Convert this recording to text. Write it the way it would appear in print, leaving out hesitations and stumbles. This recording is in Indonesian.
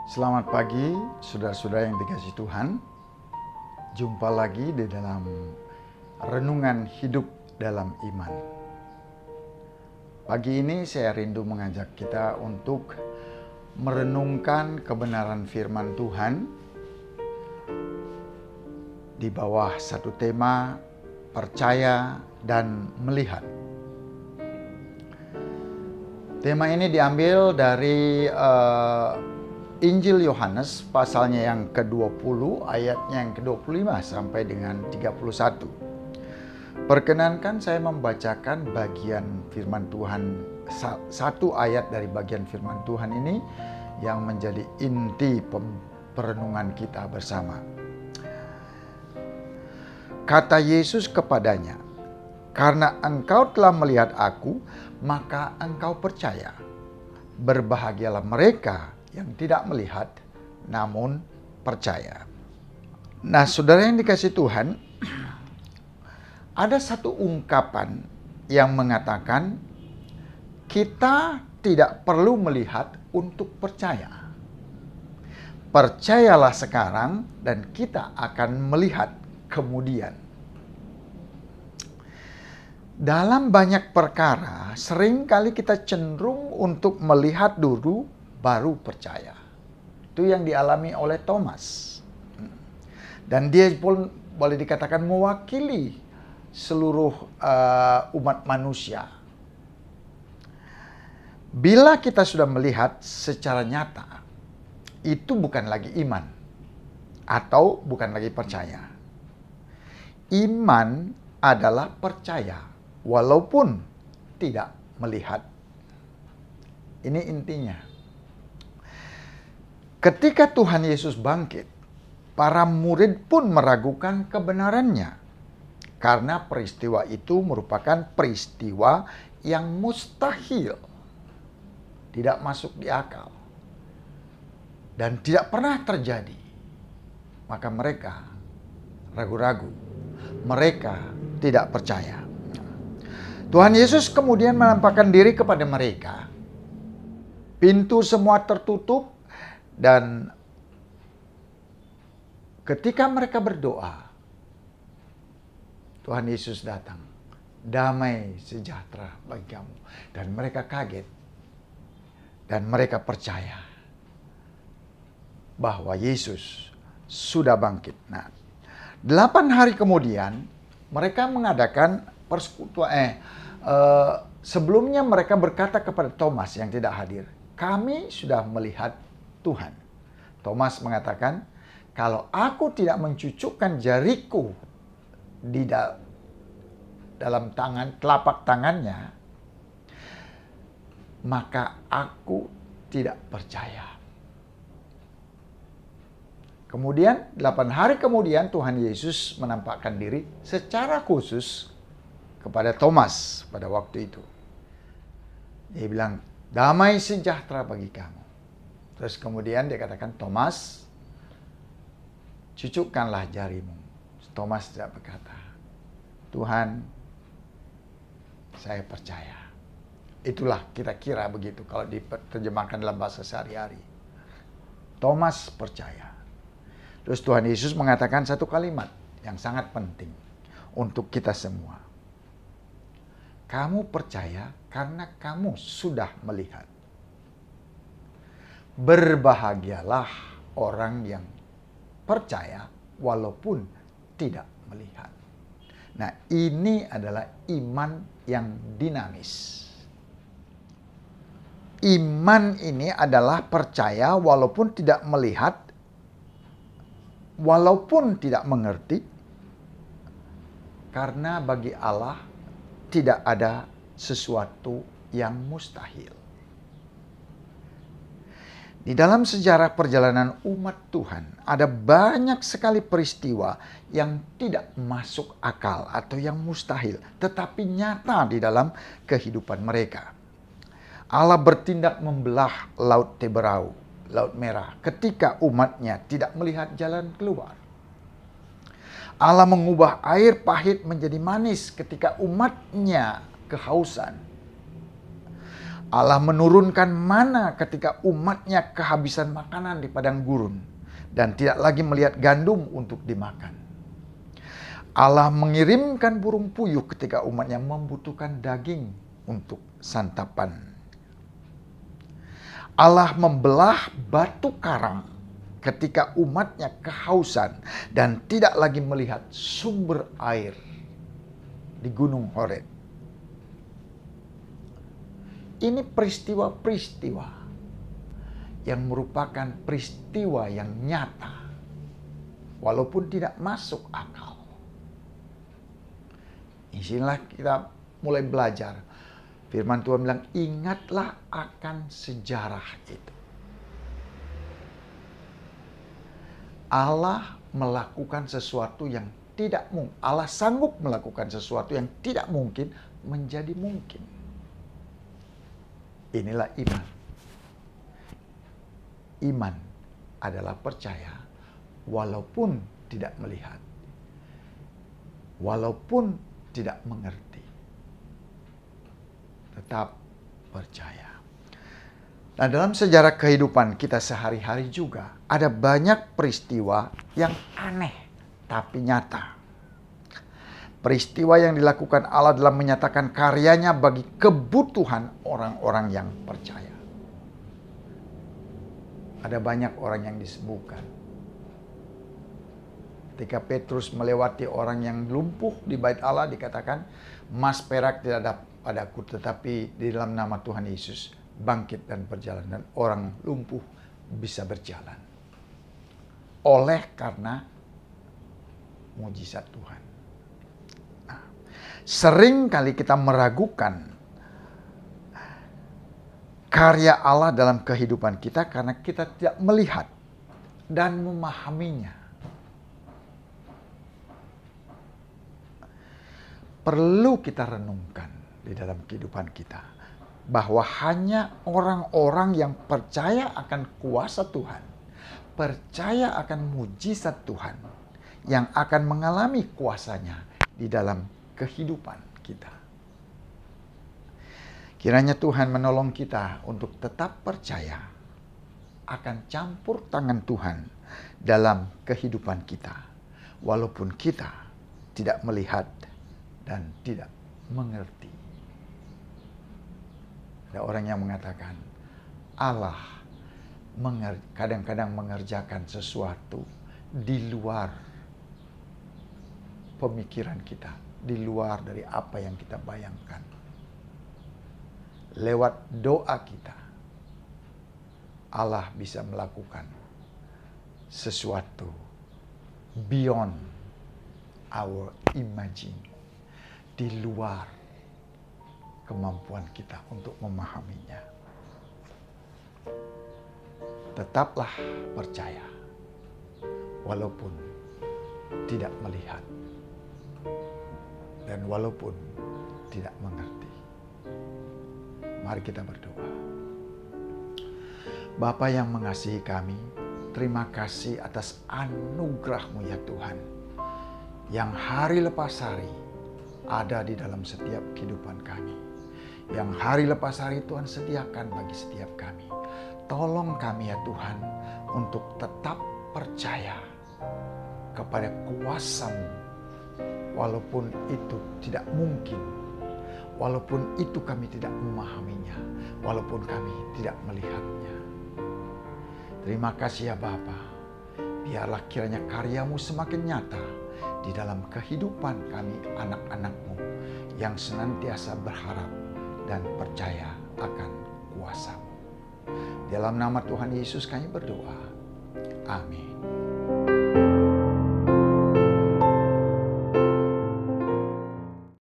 Selamat pagi, saudara-saudara yang dikasihi Tuhan. Jumpa lagi di dalam renungan hidup dalam iman. Pagi ini saya rindu mengajak kita untuk merenungkan kebenaran firman Tuhan di bawah satu tema percaya dan melihat. Tema ini diambil dari Injil Yohanes pasalnya yang ke-20 ayatnya yang ke-25 sampai dengan 31. Perkenankan saya membacakan bagian firman Tuhan, satu ayat dari bagian firman Tuhan ini yang menjadi inti perenungan kita bersama. Kata Yesus kepadanya, "Karena engkau telah melihat aku, maka engkau percaya. Berbahagialah mereka yang tidak melihat, namun percaya." Nah, saudara yang dikasihi Tuhan, ada satu ungkapan yang mengatakan kita tidak perlu melihat untuk percaya. Percayalah sekarang dan kita akan melihat kemudian. Dalam banyak perkara, seringkali kita cenderung untuk melihat dulu baru percaya. Itu yang dialami oleh Thomas. Dan dia pun boleh dikatakan mewakili seluruh umat manusia. Bila kita sudah melihat secara nyata, itu bukan lagi iman atau bukan lagi percaya. Iman adalah percaya walaupun tidak melihat. Ini intinya. Ketika Tuhan Yesus bangkit, para murid pun meragukan kebenarannya. Karena peristiwa itu merupakan peristiwa yang mustahil. Tidak masuk di akal. Dan tidak pernah terjadi. Maka mereka ragu-ragu. Mereka tidak percaya. Tuhan Yesus kemudian menampakkan diri kepada mereka. Pintu semua tertutup dan ketika mereka berdoa, Tuhan Yesus datang. Damai sejahtera bagi kamu. Dan mereka kaget. Dan mereka percaya bahwa Yesus sudah bangkit. Nah, 8 hari kemudian mereka mengadakan persekutuan. Sebelumnya mereka berkata kepada Thomas yang tidak hadir, "Kami sudah melihat Tuhan." Thomas mengatakan, "Kalau aku tidak mencucukkan jariku di dalam telapak tangannya, maka aku tidak percaya." Kemudian 8 hari kemudian Tuhan Yesus menampakkan diri secara khusus kepada Thomas pada waktu itu. Dia bilang, "Damai sejahtera bagi kamu." Terus kemudian dia katakan, "Thomas, cucukkanlah jarimu." Thomas tidak berkata, "Tuhan, saya percaya." Itulah kira-kira begitu kalau diterjemahkan dalam bahasa sehari-hari. Thomas percaya. Terus Tuhan Yesus mengatakan satu kalimat yang sangat penting untuk kita semua. Kamu percaya karena kamu sudah melihat. Berbahagialah orang yang percaya walaupun tidak melihat. Nah, ini adalah iman yang dinamis. Iman ini adalah percaya walaupun tidak melihat, walaupun tidak mengerti, karena bagi Allah tidak ada sesuatu yang mustahil. Di dalam sejarah perjalanan umat Tuhan, ada banyak sekali peristiwa yang tidak masuk akal atau yang mustahil, tetapi nyata di dalam kehidupan mereka. Allah bertindak membelah Laut Teberau, Laut Merah, ketika umatnya tidak melihat jalan keluar. Allah mengubah air pahit menjadi manis ketika umatnya kehausan. Allah menurunkan mana ketika umatnya kehabisan makanan di padang gurun dan tidak lagi melihat gandum untuk dimakan. Allah mengirimkan burung puyuh ketika umatnya membutuhkan daging untuk santapan. Allah membelah batu karang ketika umatnya kehausan dan tidak lagi melihat sumber air di Gunung Horeb. Ini peristiwa-peristiwa yang merupakan peristiwa yang nyata, walaupun tidak masuk akal. Disinilah kita mulai belajar. Firman Tuhan bilang, ingatlah akan sejarah itu. Allah melakukan sesuatu yang tidak mungkin. Allah sanggup melakukan sesuatu yang tidak mungkin menjadi mungkin. Inilah iman. Iman adalah percaya walaupun tidak melihat. Walaupun tidak mengerti. Tetap percaya. Nah, dalam sejarah kehidupan kita sehari-hari juga ada banyak peristiwa yang aneh tapi nyata. Peristiwa yang dilakukan Allah dalam menyatakan karyanya bagi kebutuhan orang-orang yang percaya. Ada banyak orang yang disembuhkan. Ketika Petrus melewati orang yang lumpuh di bait Allah, dikatakan, emas perak tidak ada padaku, tetapi di dalam nama Tuhan Yesus bangkit dan berjalan. Dan orang lumpuh bisa berjalan. Oleh karena mujizat Tuhan. Sering kali kita meragukan karya Allah dalam kehidupan kita karena kita tidak melihat dan memahaminya. Perlu kita renungkan di dalam kehidupan kita bahwa hanya orang-orang yang percaya akan kuasa Tuhan, percaya akan mujizat Tuhan yang akan mengalami kuasanya di dalam kehidupan kita. Kiranya Tuhan menolong kita untuk tetap percaya akan campur tangan Tuhan dalam kehidupan kita, walaupun kita tidak melihat dan tidak mengerti. Ada orang yang mengatakan Allah kadang-kadang mengerjakan sesuatu di luar pemikiran kita, di luar dari apa yang kita bayangkan. Lewat doa kita, Allah bisa melakukan sesuatu beyond our imagine, di luar kemampuan kita untuk memahaminya. Tetaplah percaya, walaupun tidak melihat. Dan walaupun tidak mengerti. Mari kita berdoa. Bapa yang mengasihi kami, terima kasih atas anugerah-Mu ya Tuhan. Yang hari lepas hari ada di dalam setiap kehidupan kami. Yang hari lepas hari Tuhan sediakan bagi setiap kami. Tolong kami ya Tuhan untuk tetap percaya kepada kuasa-Mu. Walaupun itu tidak mungkin, walaupun itu kami tidak memahaminya, walaupun kami tidak melihatnya. Terima kasih ya Bapa, biarlah kiranya karya-Mu semakin nyata di dalam kehidupan kami anak-anak-Mu yang senantiasa berharap dan percaya akan kuasa-Mu. Dalam nama Tuhan Yesus kami berdoa. Amin.